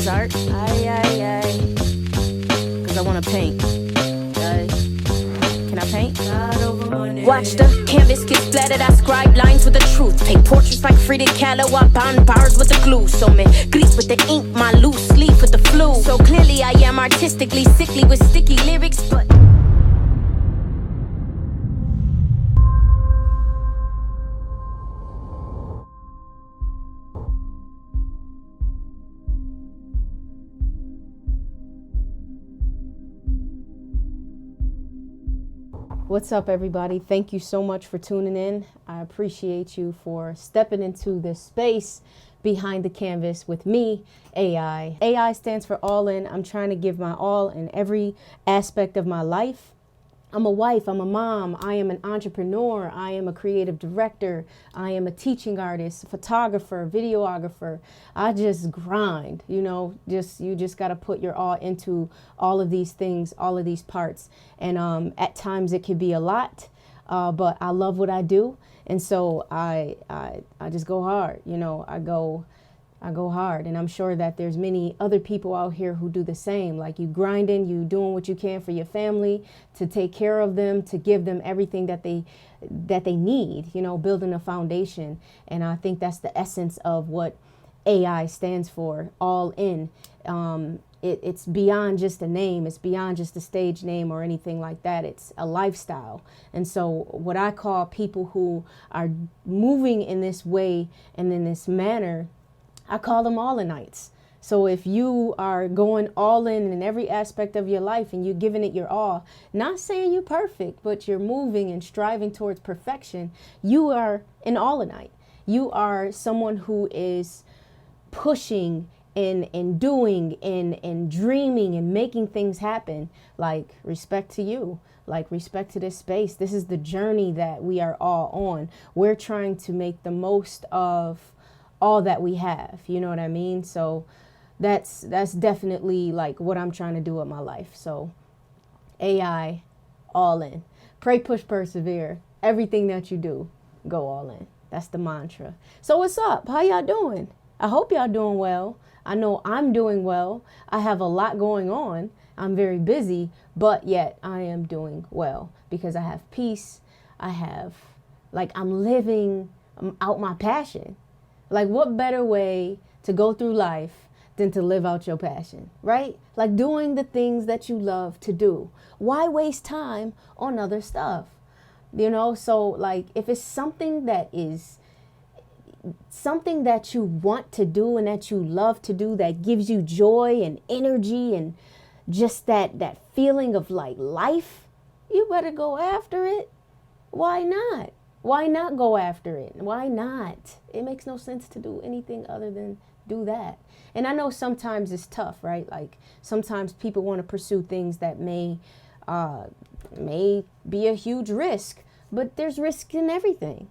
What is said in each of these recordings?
is art. Cause I wanna paint. Can I paint? Watch the canvas get splattered. I scribe lines with the truth. Paint portraits like Frida Kahlo. I bind bars with the glue. So man, grease with the ink, my loose leaf with the flu. So clearly I am artistically sickly with sticky lyrics, but what's up, everybody? Thank you so much for tuning in. I appreciate you for stepping into this space behind the canvas with me, AI. AI stands for all in. I'm trying to give my all in every aspect of my life. I'm a wife, I'm a mom, I am an entrepreneur, I am a creative director, I am a teaching artist, photographer, videographer. I just grind, you know, you just got to put your all into all of these things, all of these parts. And at times it can be a lot, but I love what I do. And so I just go hard, you know, I go hard, and I'm sure that there's many other people out here who do the same. Like, you grinding, you doing what you can for your family, to take care of them, to give them everything that they need, you know, building a foundation. And I think that's the essence of what AI stands for, all in. It's beyond just a name. It's beyond just a stage name or anything like that. It's a lifestyle. And so what I call people who are moving in this way and in this manner, I call them all-in-ites. So if you are going all in every aspect of your life and you're giving it your all, not saying you're perfect, but you're moving and striving towards perfection, you are an all-in-ite. You are someone who is pushing and doing and dreaming and making things happen. Like, respect to you. Like, respect to this space. This is the journey that we are all on. We're trying to make the most of all that we have, you know what I mean? So that's definitely like what I'm trying to do with my life. So AI, all in. Pray, push, persevere. Everything that you do, go all in. That's the mantra. So what's up? How y'all doing? I hope y'all doing well. I know I'm doing well. I have a lot going on. I'm very busy, but yet I am doing well because I have peace. I'm living out my passion. Like, what better way to go through life than to live out your passion, right? Like, doing the things that you love to do. Why waste time on other stuff? You know, so like, if it's something that is something that you want to do and that you love to do, that gives you joy and energy and just that feeling of like life, you better go after it. Why not? Why not go after it? Why not? It makes no sense to do anything other than do that. And I know sometimes it's tough, right? Like, sometimes people want to pursue things that may be a huge risk, but there's risk in everything.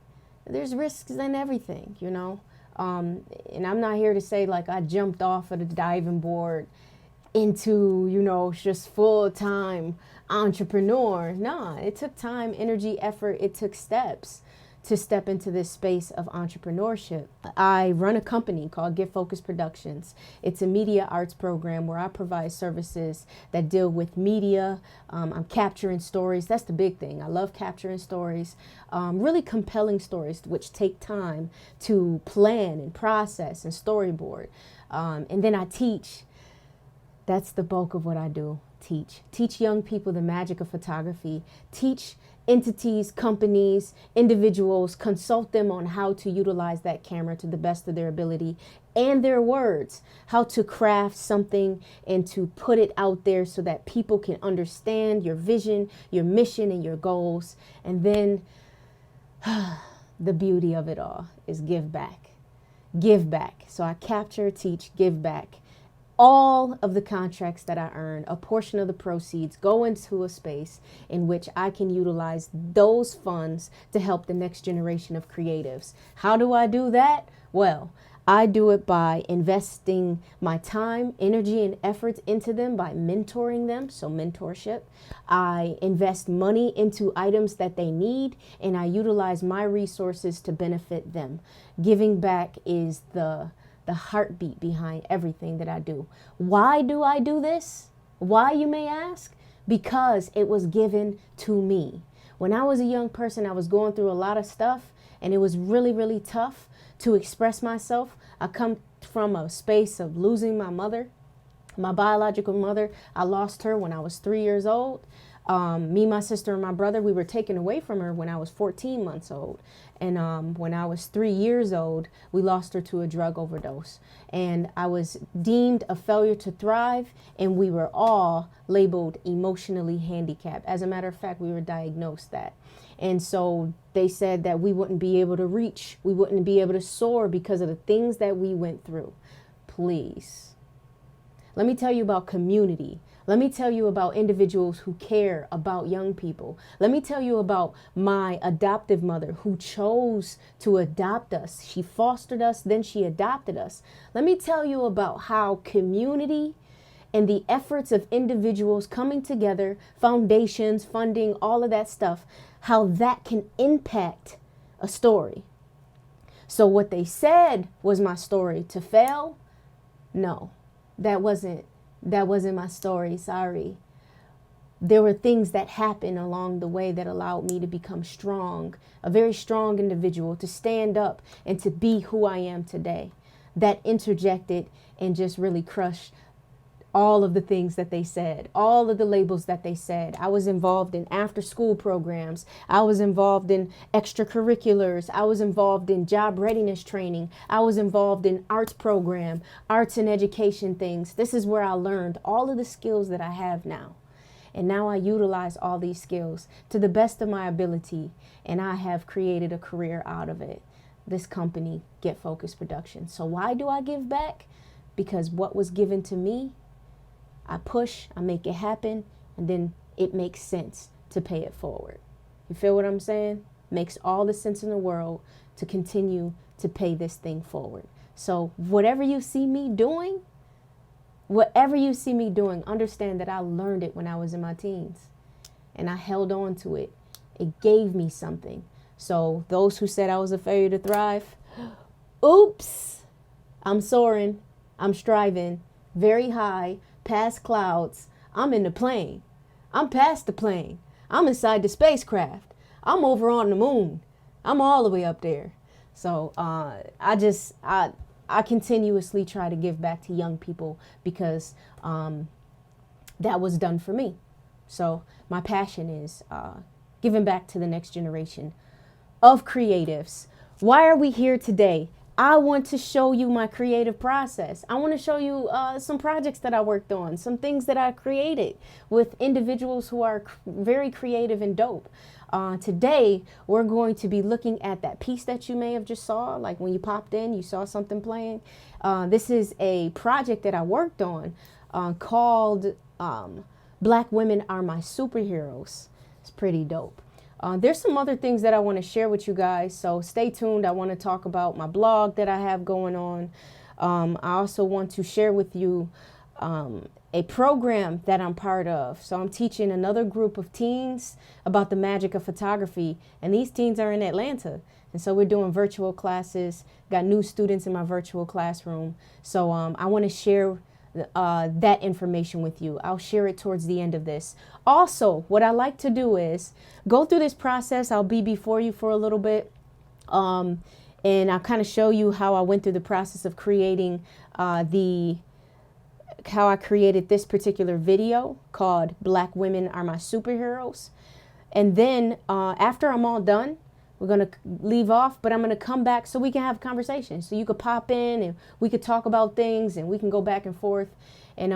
There's risks in everything, you know? And I'm not here to say like I jumped off of the diving board into, you know, just full-time entrepreneur. Nah, it took time, energy, effort. It took steps to step into this space of entrepreneurship. I run a company called Get Focused Productions. It's a media arts program where I provide services that deal with media. I'm capturing stories. That's the big thing. I love capturing stories, really compelling stories, which take time to plan and process and storyboard. And then I teach. That's the bulk of what I do. Teach young people the magic of photography. Teach entities, companies, individuals, consult them on how to utilize that camera to the best of their ability and their words, how to craft something and to put it out there so that people can understand your vision, your mission, and your goals. And then the beauty of it all is give back. Give back. So I capture, teach, give back. All of the contracts that I earn, a portion of the proceeds go into a space in which I can utilize those funds to help the next generation of creatives. How do I do that? Well, I do it by investing my time, energy, and efforts into them, by mentoring them, so mentorship. I invest money into items that they need, and I utilize my resources to benefit them. Giving back is the the heartbeat behind everything that I do. Why do I do this? Why, you may ask? Because it was given to me. When I was a young person, I was going through a lot of stuff, and it was really, really tough to express myself. I come from a space of losing my mother, my biological mother. I lost her when I was 3 years old. Me, my sister, and my brother, we were taken away from her when I was 14 months old. And when I was 3 years old, we lost her to a drug overdose. And I was deemed a failure to thrive, and we were all labeled emotionally handicapped. As a matter of fact, we were diagnosed that. And so they said that we wouldn't be able to reach, we wouldn't be able to soar because of the things that we went through. Please, let me tell you about community. Let me tell you about individuals who care about young people. Let me tell you about my adoptive mother who chose to adopt us. She fostered us, then she adopted us. Let me tell you about how community and the efforts of individuals coming together, foundations, funding, all of that stuff, how that can impact a story. So what they said was my story to fail? No, that wasn't my story. Sorry. There were things that happened along the way that allowed me to become strong, a very strong individual, to stand up and to be who I am today. That interjected and just really crushed all of the things that they said, all of the labels that they said. I was involved in after school programs. I was involved in extracurriculars. I was involved in job readiness training. I was involved in arts program, arts and education things. This is where I learned all of the skills that I have now. And now I utilize all these skills to the best of my ability. And I have created a career out of it. This company, Get Focused Productions. So why do I give back? Because what was given to me, I push, I make it happen, and then it makes sense to pay it forward. You feel what I'm saying? Makes all the sense in the world to continue to pay this thing forward. So whatever you see me doing, understand that I learned it when I was in my teens, and I held on to it. It gave me something. So those who said I was a failure to thrive, oops, I'm soaring, I'm striving very high, past clouds. I'm in the plane. I'm past the plane. I'm inside the spacecraft. I'm over on the moon. I'm all the way up there. So I continuously try to give back to young people because that was done for me. So my passion is giving back to the next generation of creatives. Why are we here today? I want to show you my creative process. I want to show you some projects that I worked on, some things that I created with individuals who are very creative and dope. Today, we're going to be looking at that piece that you may have just saw, like when you popped in, you saw something playing. This is a project that I worked on called Black Women Are My Superheroes. It's pretty dope. There's some other things that I want to share with you guys, so stay tuned. I want to talk about my blog that I have going on. I also want to share with you a program that I'm part of. So I'm teaching another group of teens about the magic of photography, and these teens are in Atlanta. And so we're doing virtual classes, got new students in my virtual classroom. So I want to share that information with you. I'll share it towards the end of this. Also, what I like to do is go through this process. I'll be before you for a little bit. And I'll kind of show you how I went through the process of creating how I created this particular video called Black Women Are My Superheroes. And then after I'm all done, we're going to leave off, but I'm going to come back so we can have conversations. So you could pop in and we could talk about things and we can go back and forth. And,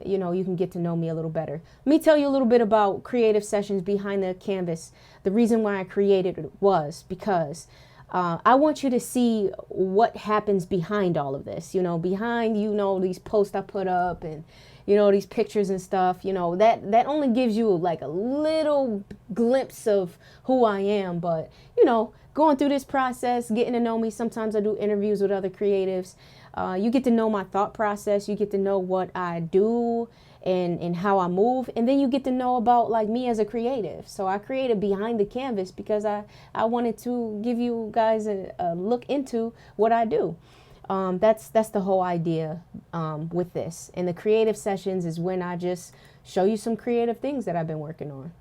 you know, you can get to know me a little better. Let me tell you a little bit about creative sessions behind the canvas. The reason why I created it was because I want you to see what happens behind all of this, you know, behind, you know, these posts I put up and, you know, these pictures and stuff, you know, that only gives you like a little glimpse of who I am. But, you know, going through this process, getting to know me. Sometimes I do interviews with other creatives. You get to know my thought process. You get to know what I do and how I move. And then you get to know about like me as a creative. So I created Behind the Canvas because I wanted to give you guys a look into what I do. That's the whole idea with this. And the creative sessions is when I just show you some creative things that I've been working on.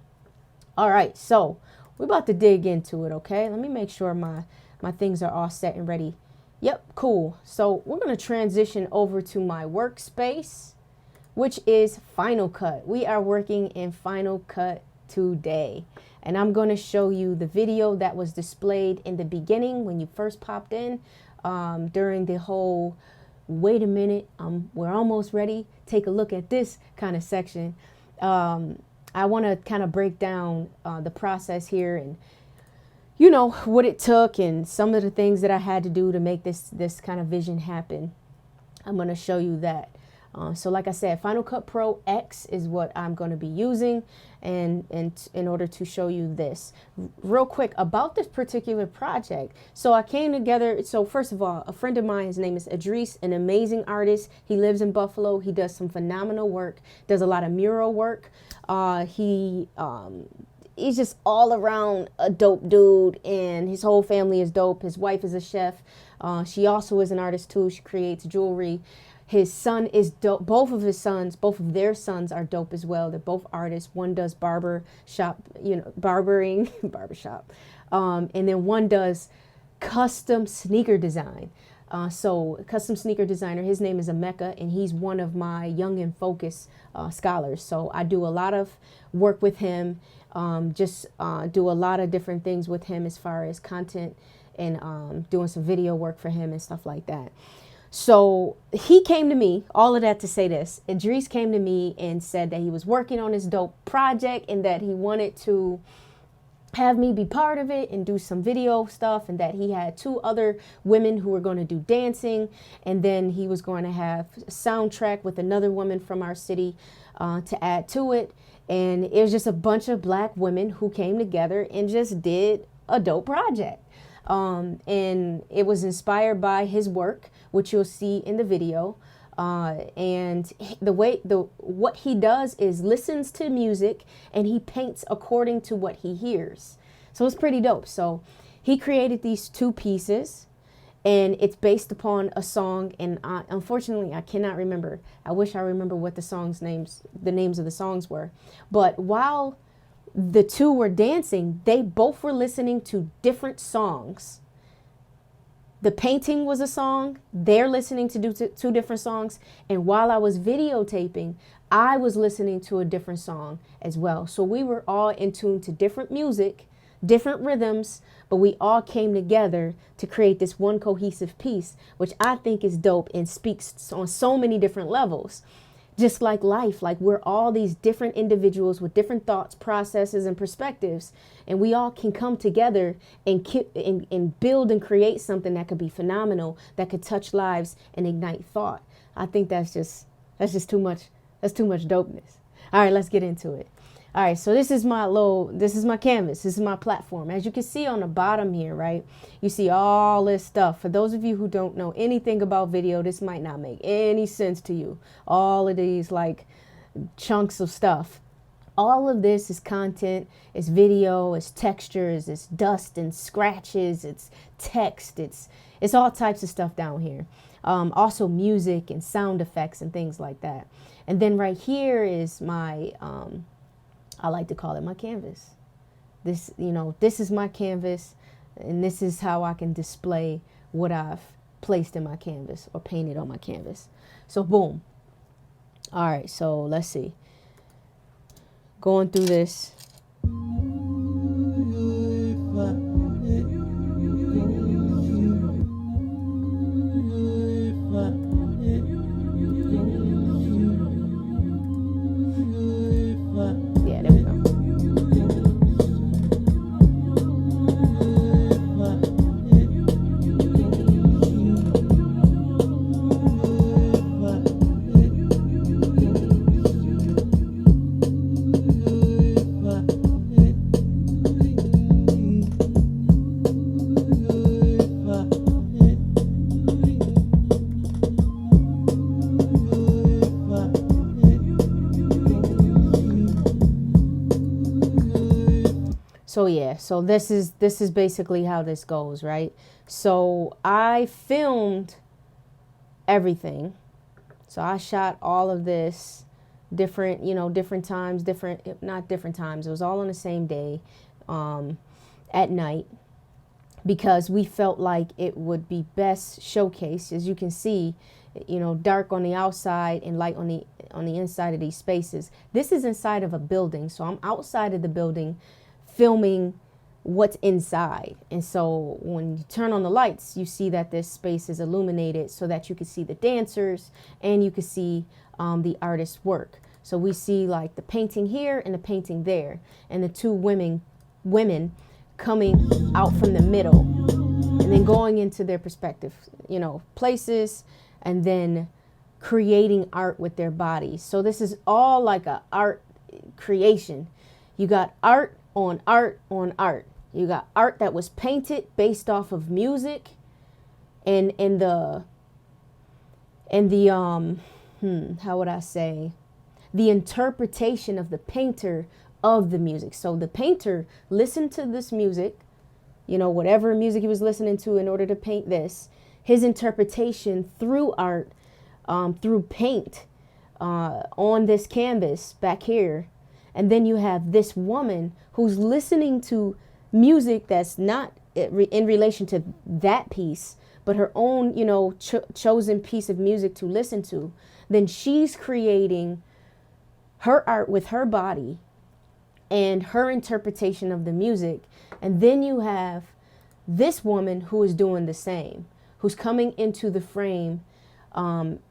All right, so we're about to dig into it, okay? Let me make sure my things are all set and ready. Yep, cool. So we're going to transition over to my workspace, which is Final Cut. We are working in Final Cut today. And I'm going to show you the video that was displayed in the beginning when you first popped in during the whole, wait a minute, we're almost ready. Take a look at this kind of section. I want to kind of break down the process here and, you know, what it took and some of the things that I had to do to make this kind of vision happen. I'm going to show you that. So like I said, Final Cut Pro X is what I'm going to be using and in order to show you this. Real quick about this particular project. So I came together. So first of all, a friend of mine, his name is Idris, an amazing artist. He lives in Buffalo. He does some phenomenal work, does a lot of mural work. He's just all around a dope dude, and his whole family is dope. His wife is a chef. She also is an artist too. She creates jewelry. His son is dope. Both of their sons are dope as well. They're both artists. One does barbering, barbershop. And then one does custom sneaker design. So custom sneaker designer, his name is Emeka, and he's one of my Young and Focus scholars. So I do a lot of work with him, do a lot of different things with him as far as content and doing some video work for him and stuff like that. So he came to me, all of that to say this. Idris came to me and said that he was working on this dope project and that he wanted to have me be part of it and do some video stuff, and that he had 2 other women who were going to do dancing, and then he was going to have a soundtrack with another woman from our city to add to it. And it was just a bunch of black women who came together and just did a dope project. And it was inspired by his work, which you'll see in the video. And what he does is listens to music and he paints according to what he hears. So it's pretty dope. So he created these 2 pieces, and it's based upon a song. And unfortunately, I cannot remember. I wish I remember what the names of the songs were. But while the 2 were dancing, they both were listening to different songs. The painting was a song, they're listening to 2 different songs, and while I was videotaping, I was listening to a different song as well. So we were all in tune to different music, different rhythms, but we all came together to create this one cohesive piece, which I think is dope and speaks on so many different levels. Just like life, like we're all these different individuals with different thoughts, processes, and perspectives, and we all can come together and build and create something that could be phenomenal, that could touch lives and ignite thought. I think that's just too much. That's too much dopeness. All right, let's get into it. All right, so this is my canvas. This is my platform. As you can see on the bottom here, right, you see all this stuff. For those of you who don't know anything about video, this might not make any sense to you. All of these like chunks of stuff. All of this is content, it's video, it's textures, it's dust and scratches, it's text, it's all types of stuff down here. Also music and sound effects and things like that. And then right here is my I like to call it my canvas. This is my canvas, and this is how I can display what I've placed in my canvas or painted on my canvas. So boom. All right, so let's see. Going through this. Yeah, there we go. So yeah, so this is basically how this goes, right? So I filmed everything. So I shot all of this different, different times, not different times. It was all on the same day, at night, because we felt like it would be best showcased. As you can see, dark on the outside and light on the inside of these spaces. This is inside of a building, so I'm outside of the building filming what's inside. And so when you turn on the lights, you see that this space is illuminated so that you can see the dancers and you can see the artist's work. So we see like the painting here and the painting there, and the two women coming out from the middle and then going into their respective, places, and then creating art with their bodies. So this is all like a art creation. You got art on art on art. You got art that was painted based off of music and how would I say, the interpretation of the painter of the music. So the painter listened to this music, whatever music he was listening to in order to paint this, his interpretation through art, through paint, on this canvas back here. And then you have this woman who's listening to music that's not in relation to that piece, but her own, chosen piece of music to listen to. Then she's creating her art with her body and her interpretation of the music. And then you have this woman who is doing the same, who's coming into the frame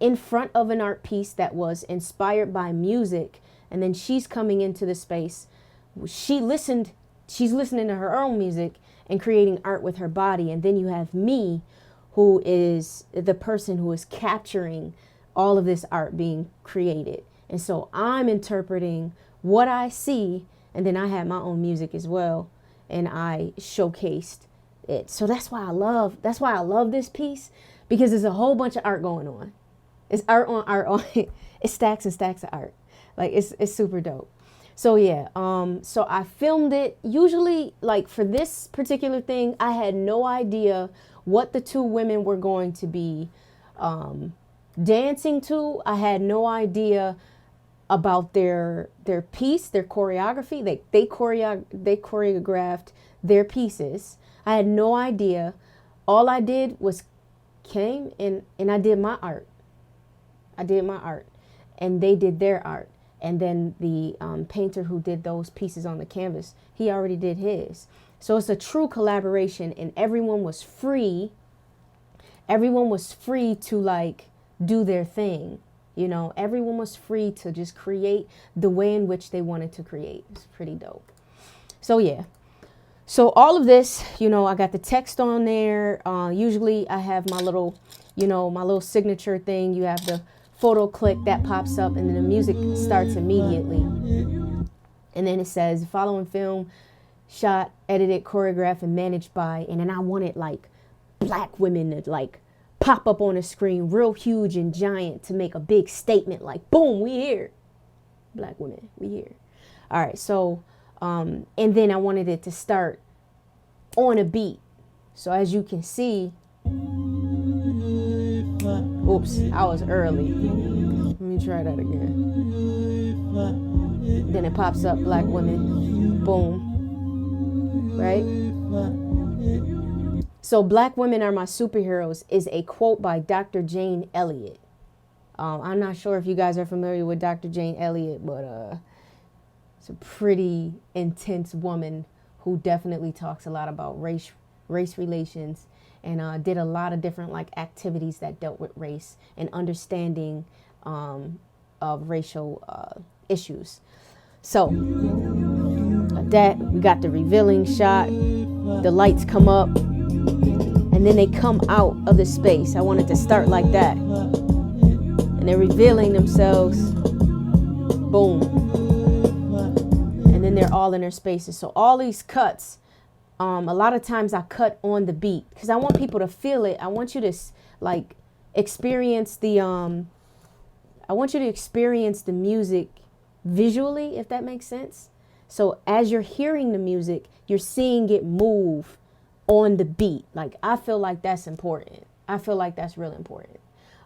in front of an art piece that was inspired by music. And then she's coming into the space. She's listening to her own music and creating art with her body. And then you have me, who is the person who is capturing all of this art being created. And so I'm interpreting what I see, and then I have my own music as well, and I showcased it. So that's why I love this piece, because there's a whole bunch of art going on. It's art on art on it's stacks and stacks of art. Like it's super dope. So yeah, so I filmed it. Usually, like for this particular thing, I had no idea what the two women were going to be dancing to. I had no idea about their piece, their choreography. They choreographed their pieces. I had no idea. All I did was came and I did my art. And they did their art. And then the painter who did those pieces on the canvas, he already did his. So it's a true collaboration, and everyone was free. Everyone was free to like do their thing. Everyone was free to just create the way in which they wanted to create. It's pretty dope. So yeah. So all of this, I got the text on there. Usually I have my little, my little signature thing. You have the photo click that pops up, and then the music starts immediately. And then it says, following film, shot, edited, choreographed, and managed by, and then I wanted like black women to like pop up on the screen real huge and giant to make a big statement like, boom, we here. Black women, we here. All right, so, and then I wanted it to start on a beat. So as you can see, oops, I was early. Let me try that again. Then it pops up, black women, boom, right? So black women are my superheroes is a quote by Dr. Jane Elliott. I'm not sure if you guys are familiar with Dr. Jane Elliott, but it's a pretty intense woman who definitely talks a lot about race relations, and did a lot of different like activities that dealt with race and understanding of racial issues. So that we got the revealing shot, the lights come up, and then they come out of the space. I wanted to start like that, and they're revealing themselves, boom, and then they're all in their spaces. So all these cuts, a lot of times I cut on the beat because I want people to feel it. I want you to like experience the music visually, if that makes sense. So as you're hearing the music, you're seeing it move on the beat. Like I feel like that's important. I feel like that's really important.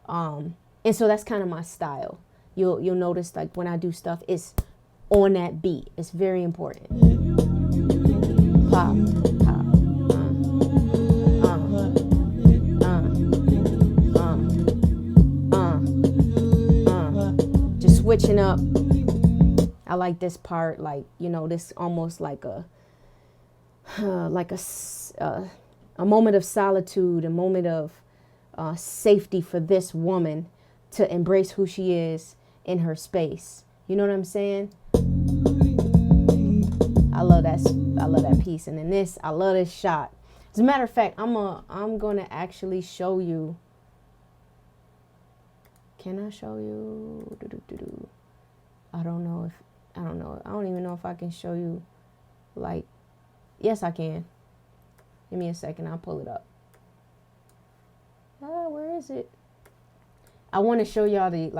And so that's kind of my style. You'll notice like when I do stuff, it's on that beat. It's very important. Pop, pop, just switching up. I like this part, like, you know, this almost like a moment of solitude, a moment of safety for this woman to embrace who she is in her space. You know what I'm saying? I love that piece. And then this, I love this shot. As a matter of fact, I'm gonna actually show you. Can I show you? I don't know. I don't even know if I can show you. Like, yes, I can. Give me a second. I'll pull it up. Where is it? I want to show y'all the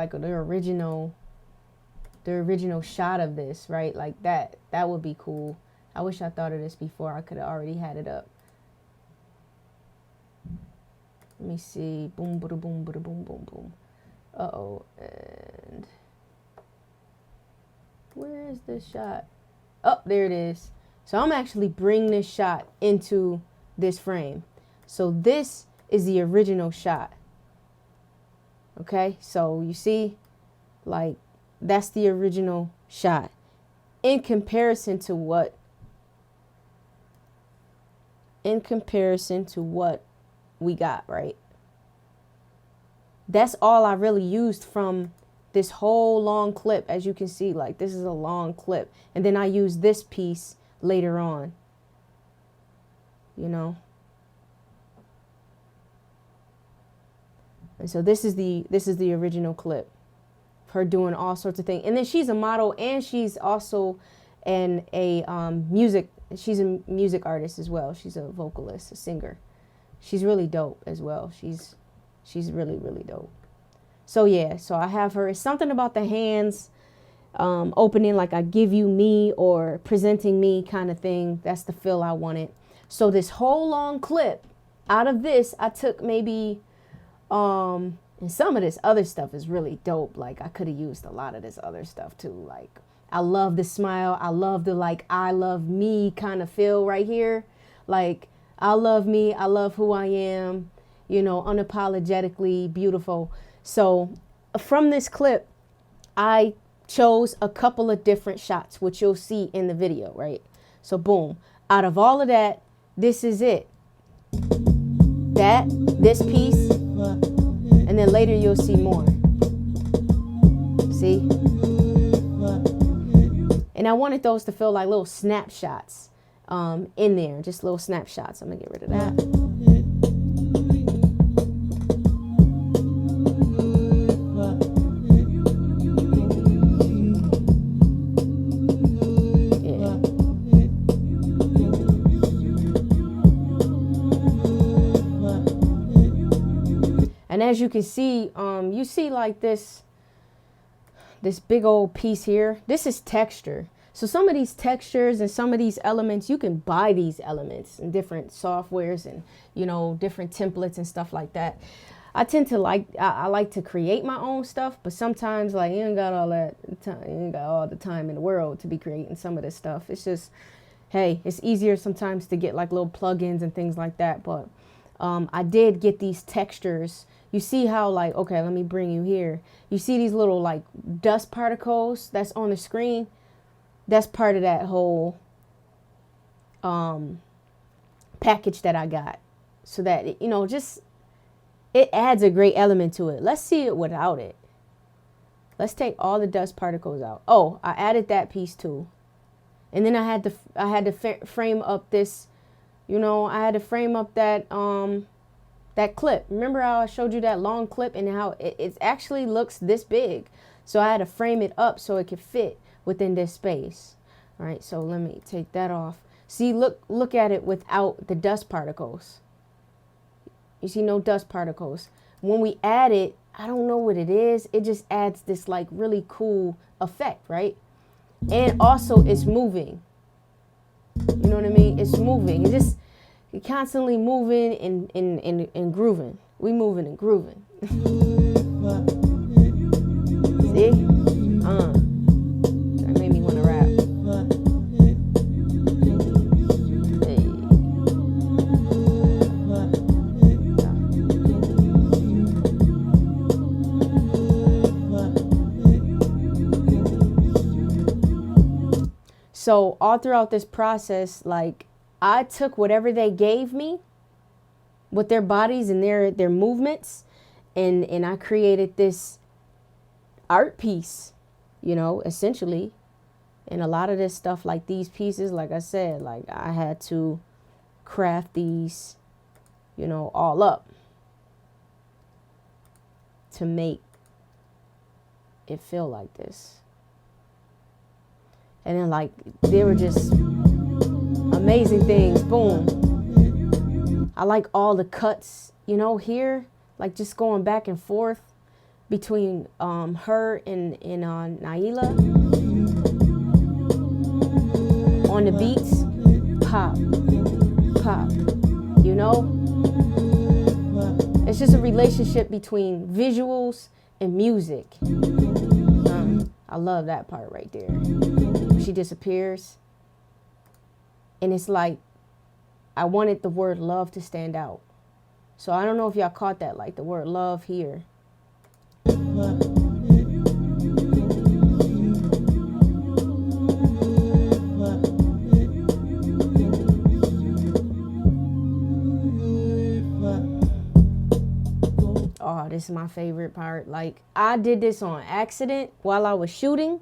original shot of this, right? Like that would be cool. I wish I thought of this before. I could have already had it up. Let me see. Boom, boom, boom, boom, boom, boom, boom. Uh-oh. And where is this shot? Oh, there it is. So I'm actually bringing this shot into this frame. So this is the original shot. Okay, so you see, like, that's the original shot in comparison to what we got, right? That's all I really used from this whole long clip. As you can see, like, this is a long clip, and then I use this piece later on, you know. And so this is the original clip of her doing all sorts of things. And then she's a model, and she's also she's a music artist as well. She's a vocalist, a singer. She's really dope as well. She's really, really dope. So yeah, so I have her. It's something about the hands opening, like I give you me, or presenting me kind of thing. That's the feel I wanted. So this whole long clip, out of this, I took maybe, and some of this other stuff is really dope. Like, I could have used a lot of this other stuff too. Like, I love the smile. I love the, like, I love me kind of feel right here. Like, I love me. I love who I am, you know, unapologetically beautiful. So from this clip, I chose a couple of different shots, which you'll see in the video, right? So boom, out of all of that, this is it. This piece, and then later you'll see more. See? And I wanted those to feel like little snapshots in there, just little snapshots. I'm gonna get rid of that. And as you can see, you see like this big old piece here. This is texture. So some of these textures and some of these elements, you can buy these elements in different softwares and, you know, different templates and stuff like that. I tend to I like to create my own stuff, but sometimes, like, you ain't got all that time, you ain't got all the time in the world to be creating some of this stuff. It's just, hey, it's easier sometimes to get like little plugins and things like that. But I did get these textures. You see how, like, okay, let me bring you here. You see these little like dust particles that's on the screen? That's part of that whole package that I got. So that, you know, just, it adds a great element to it. Let's see it without it. Let's take all the dust particles out. Oh, I added that piece too. And then I had to frame up this, you know, I had to frame up that that clip. Remember how I showed you that long clip and how it actually looks this big. So I had to frame it up so it could fit within this space. All right, so let me take that off. See, look at it without the dust particles. You see no dust particles. When we add it, I don't know what it is. It just adds this like really cool effect, right? And also it's moving. You know what I mean? It's moving. You're constantly moving and grooving. We moving and grooving. See? That made me want to rap. Hey. So all throughout this process, like, I took whatever they gave me with their bodies and their movements, and I created this art piece, you know, essentially. And a lot of this stuff, like these pieces, like I said, like I had to craft these, you know, all up to make it feel like this. And then, like, they were just amazing things. Boom. I like all the cuts, you know, here, like just going back and forth between her and Naila on the beats. Pop, pop, you know? It's just a relationship between visuals and music. I love that part right there. She disappears. And it's like, I wanted the word love to stand out. So I don't know if y'all caught that, like the word love here. Oh, this is my favorite part. Like, I did this on accident while I was shooting.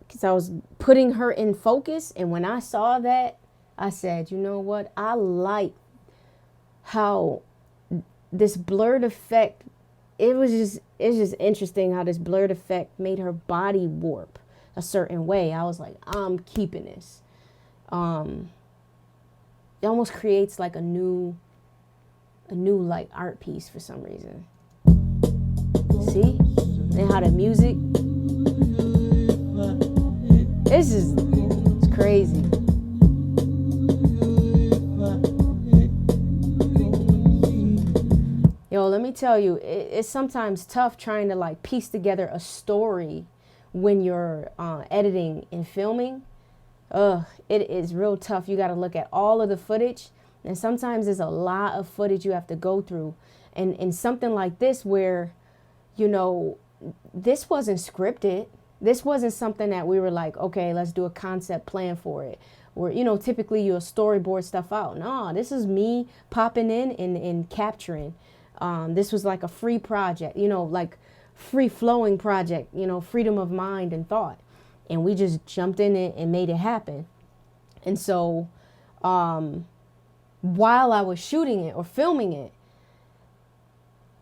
Because I was putting her in focus. And when I saw that, I said, you know what? I like how this blurred effect, it's just interesting how this blurred effect made her body warp a certain way. I was like, I'm keeping this. It almost creates like a new like art piece for some reason. See? And how the music, it's crazy. Yo, let me tell you, it's sometimes tough trying to like piece together a story when you're editing and filming. It is real tough. You got to look at all of the footage, and sometimes there's a lot of footage you have to go through. And something like this where, you know, this wasn't scripted. This wasn't something that we were like, okay, let's do a concept plan for it. Or, you know, typically you'll storyboard stuff out. No, this is me popping in and capturing. This was like a free project, you know, like free flowing project, you know, freedom of mind and thought. And we just jumped in it and made it happen. And so while I was shooting it or filming it,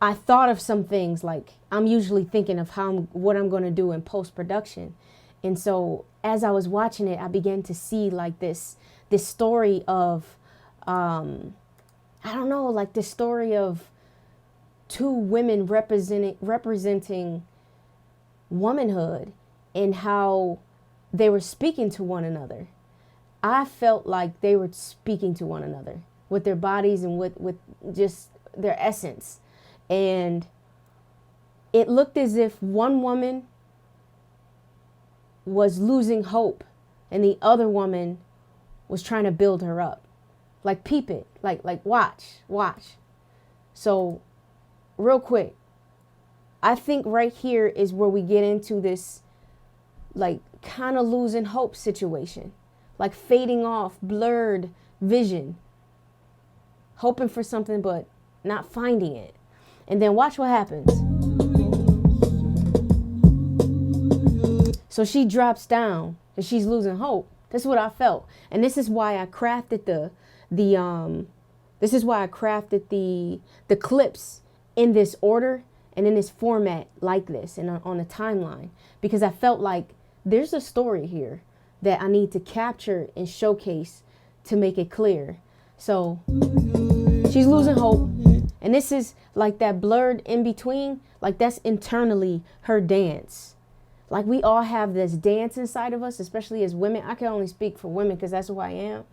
I thought of some things. Like, I'm usually thinking of what I'm going to do in post-production. And so as I was watching it, I began to see like this story of, I don't know, like this story of two women representing womanhood and how they were speaking to one another. I felt like they were speaking to one another with their bodies and with just their essence. And it looked as if one woman was losing hope and the other woman was trying to build her up. Like, peep it, like watch. So real quick, I think right here is where we get into this like kind of losing hope situation, like fading off, blurred vision, hoping for something but not finding it. And then watch what happens. So she drops down and she's losing hope. This is what I felt. And this is why I crafted the clips in this order and in this format like this and on a timeline, because I felt like there's a story here that I need to capture and showcase to make it clear. So she's losing hope. And this is like that blurred in between, like that's internally her dance. Like, we all have this dance inside of us, especially as women. I can only speak for women because that's who I am.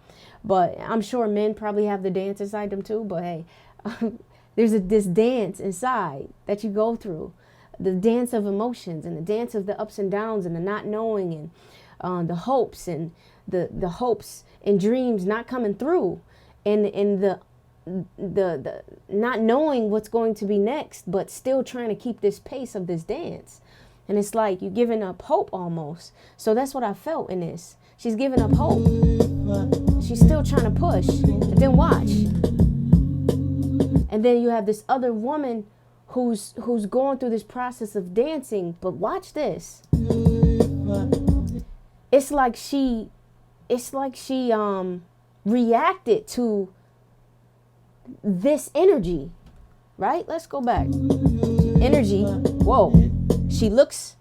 But I'm sure men probably have the dance inside them too. But hey, There's this dance inside that you go through, the dance of emotions and the dance of the ups and downs and the not knowing and the hopes and the hopes and dreams not coming through, and the not knowing what's going to be next, but still trying to keep this pace of this dance. And it's like you're giving up hope almost. So that's what I felt in this. She's giving up hope. She's still trying to push. But then watch. And then you have this other woman who's going through this process of dancing. But watch this. It's like she reacted to this energy, right? Let's go back. Energy. Whoa. She looks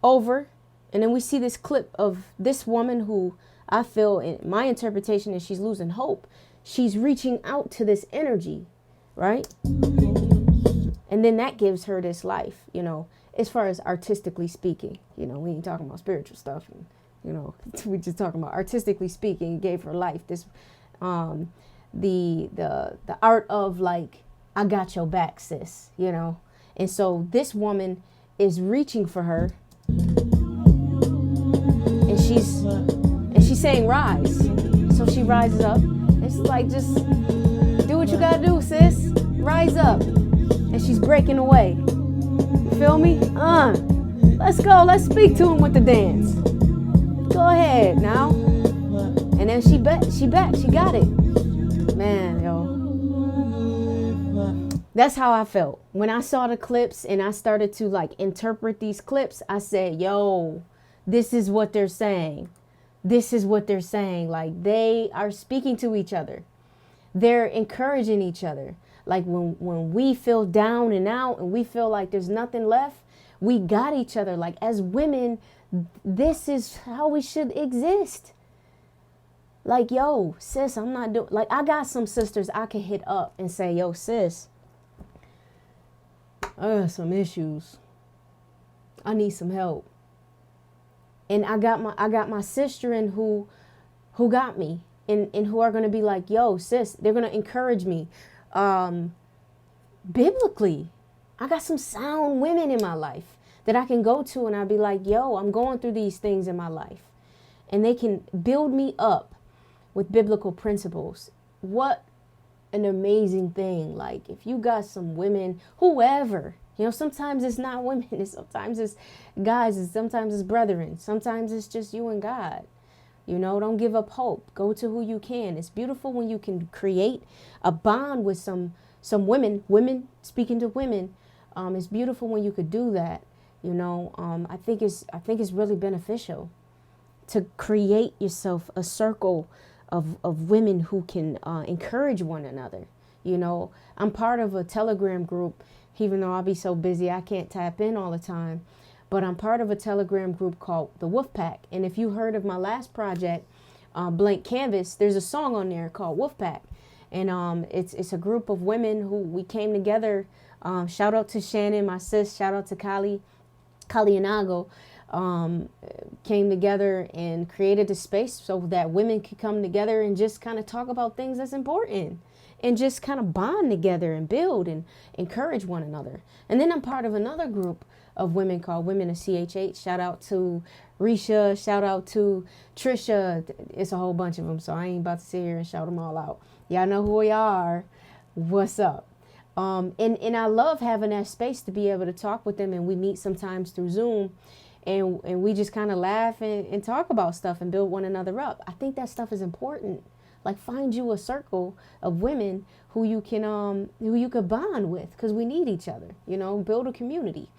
over, and then we see this clip of this woman who I feel, in my interpretation, is she's losing hope. She's reaching out to this energy, right? And then that gives her this life, you know, as far as artistically speaking. You know, we ain't talking about spiritual stuff, and, you know, we just talking about artistically speaking. It gave her life. This, the art of, like, I got your back, sis, you know. And so this woman is reaching for her, and she's saying rise. So she rises up. It's like, just do what you gotta do, sis. Rise up. And she's breaking away. You feel me? Let's go. Let's speak to him with the dance. Go ahead now. And then she back. She got it. Man, yo. That's how I felt. When I saw the clips and I started to, like, interpret these clips, I said, yo, this is what they're saying. This is what they're saying. Like, they are speaking to each other. They're encouraging each other. Like, when we feel down and out and we feel like there's nothing left, we got each other. Like, as women, this is how we should exist. Like, yo, sis, I'm not doing, like, I got some sisters I can hit up and say, yo, sis, I got some issues. I need some help. And I got my sister in who got me and who are going to be like, yo, sis, they're going to encourage me. Biblically, I got some sound women in my life that I can go to and I'll be like, yo, I'm going through these things in my life. And they can build me up with biblical principles. What an amazing thing. Like, if you got some women, whoever, you know, sometimes it's not women, sometimes it's guys, sometimes it's brethren, sometimes it's just you and God. You know, don't give up hope. Go to who you can. It's beautiful when you can create a bond with some women speaking to women. It's beautiful when you could do that. You know, I think it's really beneficial to create yourself a circle of women who can encourage one another. You know, I'm part of a Telegram group, even though I'll be so busy I can't tap in all the time. But I'm part of a Telegram group called the Wolf Pack. And if you heard of my last project, Blank Canvas, there's a song on there called Wolf Pack. And it's a group of women who we came together. Shout out to Shannon, my sis. Shout out to Kali Inago. Came together and created a space so that women could come together and just kind of talk about things that's important and just kind of bond together and build and encourage one another. And then I'm part of another group of women called Women of CHH. Shout out to Risha. Shout out to Trisha. It's a whole bunch of them, so I ain't about to sit here and shout them all out. Y'all know who y'all are. What's up? And I love having that space to be able to talk with them, and we meet sometimes through Zoom. And we just kind of laugh and talk about stuff and build one another up. I think that stuff is important. Like, find you a circle of women who you could bond with, because we need each other, you know, build a community.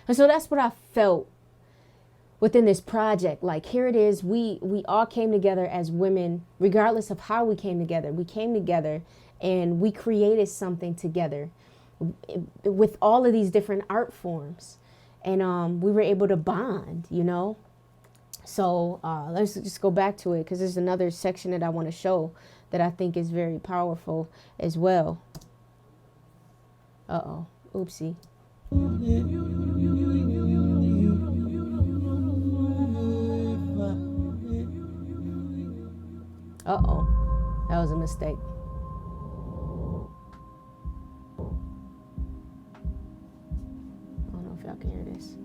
And so that's what I felt within this project. Like, here it is. We all came together as women, regardless of how we came together. We came together and we created something together with all of these different art forms. And we were able to bond, you know. So let's just go back to it, because there's another section that I want to show that I think is very powerful as well. Uh-oh. Oopsie. Uh-oh. That was a mistake. y'all can hear this.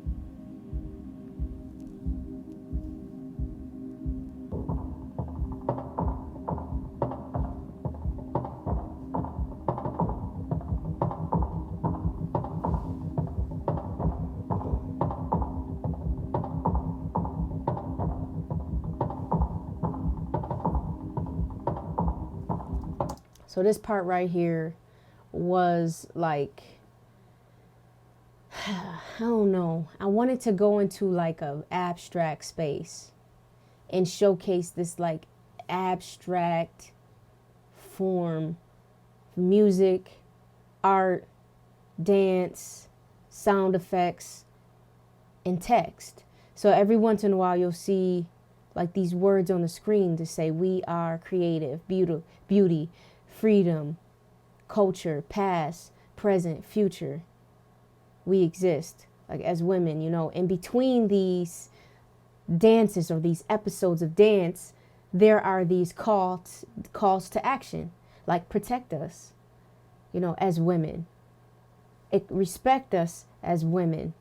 So this part right here was like, I don't know. I wanted to go into like a abstract space and showcase this like abstract form, music, art, dance, sound effects, and text. So every once in a while you'll see like these words on the screen to say we are creative, beauty, freedom, culture, past, present, future. We exist like as women, you know. In between these dances or these episodes of dance, there are these calls to action, like protect us, you know, as women. Respect us as women.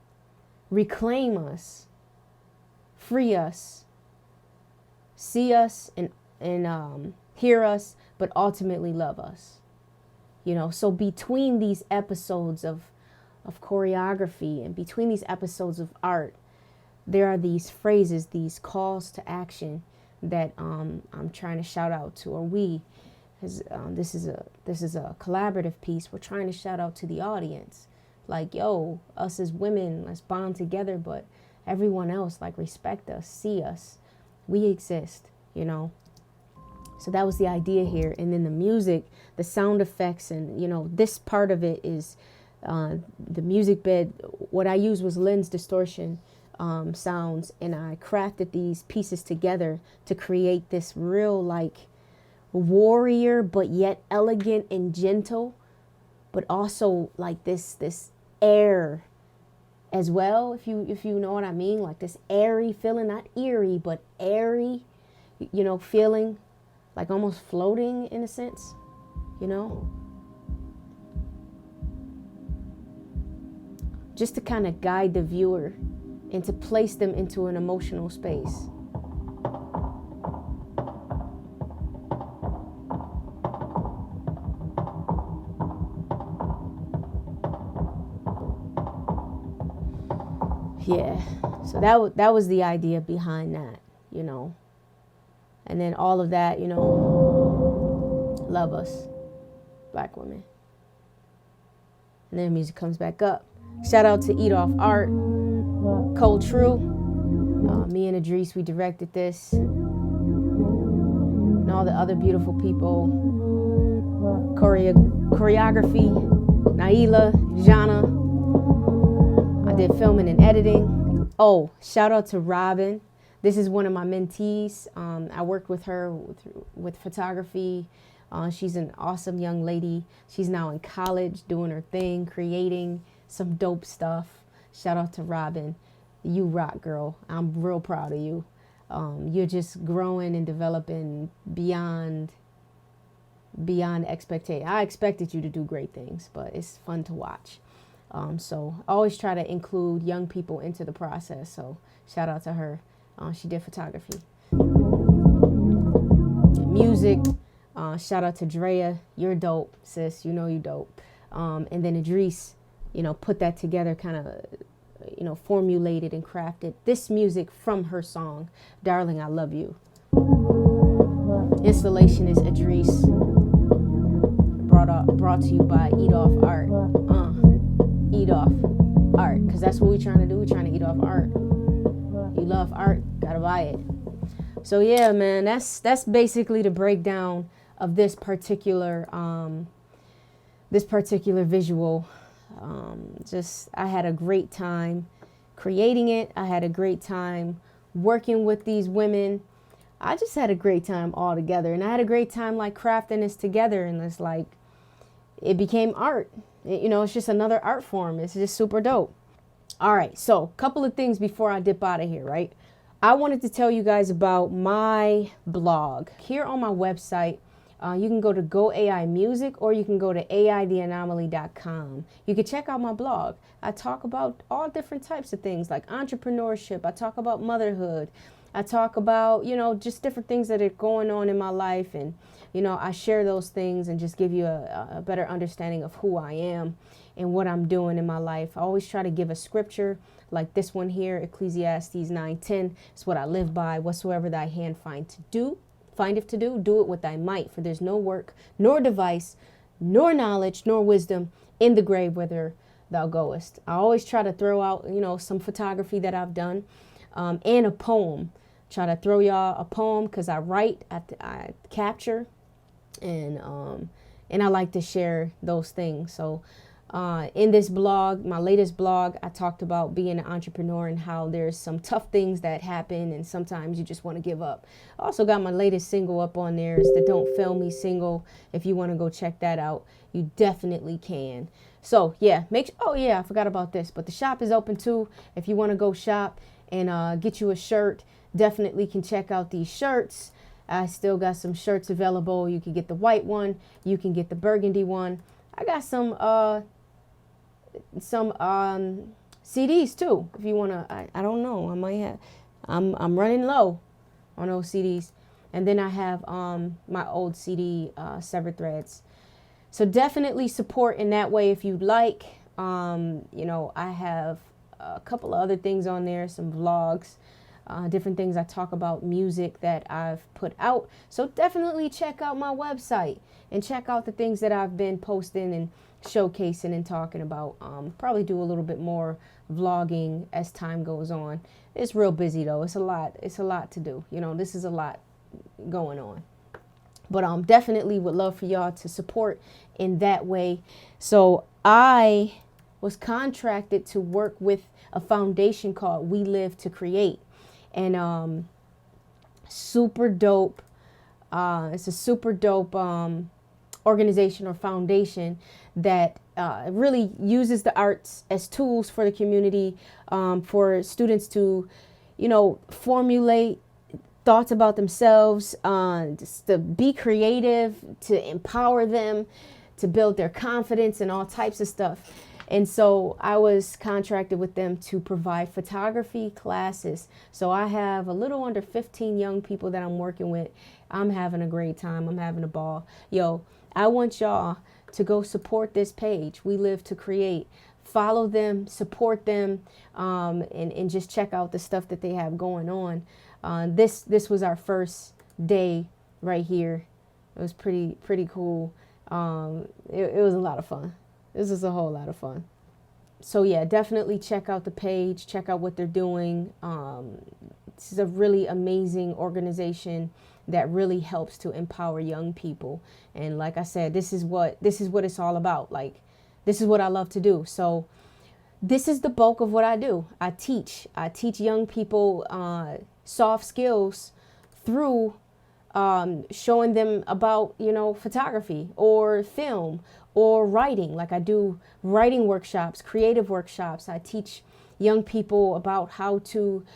Reclaim us. Free us. See us and hear us, but ultimately love us. You know, so between these episodes of choreography and between these episodes of art, there are these phrases, these calls to action that I'm trying to shout out to, or we, because this is a collaborative piece. We're trying to shout out to the audience, like, yo, us as women, let's bond together, but everyone else, like, respect us, see us, we exist, you know. So that was the idea here. And then the music, the sound effects, and, you know, this part of it is the music bed. What I used was lens distortion sounds, and I crafted these pieces together to create this real, like, warrior, but yet elegant and gentle, but also like this air as well, if you know what I mean, like this airy feeling, not eerie, but airy, you know, feeling like almost floating in a sense, you know, just to kind of guide the viewer and to place them into an emotional space. Yeah, so that was the idea behind that, you know. And then all of that, you know, love us, Black women. And then the music comes back up. Shout out to Eat Off Art, Cold True. Me and Idris, we directed this. And all the other beautiful people. Choreography, Naila, Jana. I did filming and editing. Oh, shout out to Robin. This is one of my mentees. I worked with her with photography. She's an awesome young lady. She's now in college doing her thing, creating some dope stuff. Shout out to Robin. You rock, girl. I'm real proud of you. You're just growing and developing beyond expectation. I expected you to do great things, but it's fun to watch. So I always try to include young people into the process. So shout out to her. She did photography. Music. Shout out to Drea. You're dope, sis. You know you dope. And then Idris, you know, put that together, kind of, you know, formulated and crafted this music from her song, Darling, I Love You. Installation is Idris. Brought to you by Eat Off Art. Eat Off Art, because that's what we're trying to do. We're trying to eat off art. You love art, gotta buy it. So yeah, man, that's basically the breakdown of this particular visual. Just, I had a great time creating it. I had a great time working with these women. I just had a great time all together, and I had a great time like crafting this together, and it's like it became art. You know, it's just another art form. It's just super dope. All right, so a couple of things before I dip out of here, right? I wanted to tell you guys about my blog. Here on my website, You can go to goaimusik, or you can go to aitheanomaly.com. You can check out my blog. I talk about all different types of things like entrepreneurship. I talk about motherhood. I talk about, just different things that are going on in my life. And, I share those things and just give you a better understanding of who I am and what I'm doing in my life. I always try to give a scripture like this one here, Ecclesiastes 9:10. It's what I live by. Whatsoever thy hand findeth to do, do it with thy might. For there's no work, nor device, nor knowledge, nor wisdom in the grave whither thou goest. I always try to throw out, some photography that I've done, and a poem. Try to throw y'all a poem because I write, I capture, and I like to share those things. So in this blog, my latest blog, I talked about being an entrepreneur and how there's some tough things that happen and sometimes you just want to give up. I also got my latest single up on there. It's the Don't Fail Me single. If you want to go check that out, you definitely can. So yeah, I forgot about this, but the shop is open too. If you want to go shop and get you a shirt, definitely can check out these shirts. I still got some shirts available. You can get the white one. You can get the burgundy one. I got some CDs too. If you want to, I don't know. I might have, I'm running low on those CDs. And then I have my old CD, Severed Threads. So definitely support in that way if you'd like. I have a couple of other things on there, some vlogs. Different things I talk about, music that I've put out. So definitely check out my website and check out the things that I've been posting and showcasing and talking about. Probably do a little bit more vlogging as time goes on. It's real busy though. It's a lot to do. This is a lot going on. But definitely would love for y'all to support in that way. So I was contracted to work with a foundation called We Live to Create. And super dope. It's a super dope organization or foundation that really uses the arts as tools for the community, for students to, formulate thoughts about themselves, just to be creative, to empower them, to build their confidence and all types of stuff. And so I was contracted with them to provide photography classes. So I have a little under 15 young people that I'm working with. I'm having a great time. I'm having a ball. I want y'all to go support this page, We Live to Create. Follow them, support them, and just check out the stuff that they have going on. This was our first day right here. It was pretty cool. It was a lot of fun. This is a whole lot of fun. So yeah, definitely check out the page, check out what they're doing. This is a really amazing organization that really helps to empower young people. And like I said, this is what it's all about. Like, this is what I love to do. So this is the bulk of what I do. I teach young people soft skills through showing them about, photography or film or writing. Like I do writing workshops, creative workshops. I teach young people about how to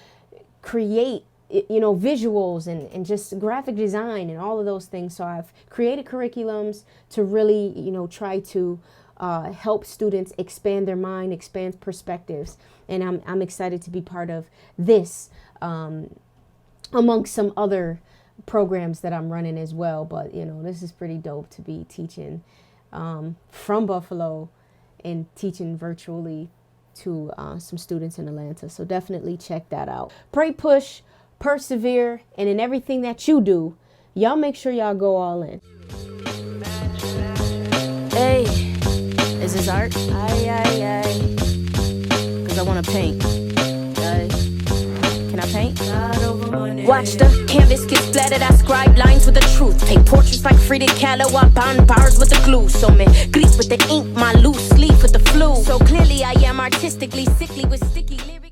create, visuals and just graphic design and all of those things. So I've created curriculums to really, try to help students expand their mind, expand perspectives. And I'm excited to be part of this amongst some other programs that I'm running as well. But, this is pretty dope to be teaching from Buffalo and teaching virtually to some students in Atlanta. So definitely check that out. Pray, push, persevere, and in everything that you do, y'all make sure y'all go all in. Hey, is this art? Aye. Cause I wanna paint. Aye. Can I paint? Watch the canvas get splattered. I scribe lines with the truth. Paint portraits like Frida Kahlo. I bound bars with the glue. So man, grease with the ink, my loose sleeve with the flu. So clearly I am artistically sickly with sticky lyrics.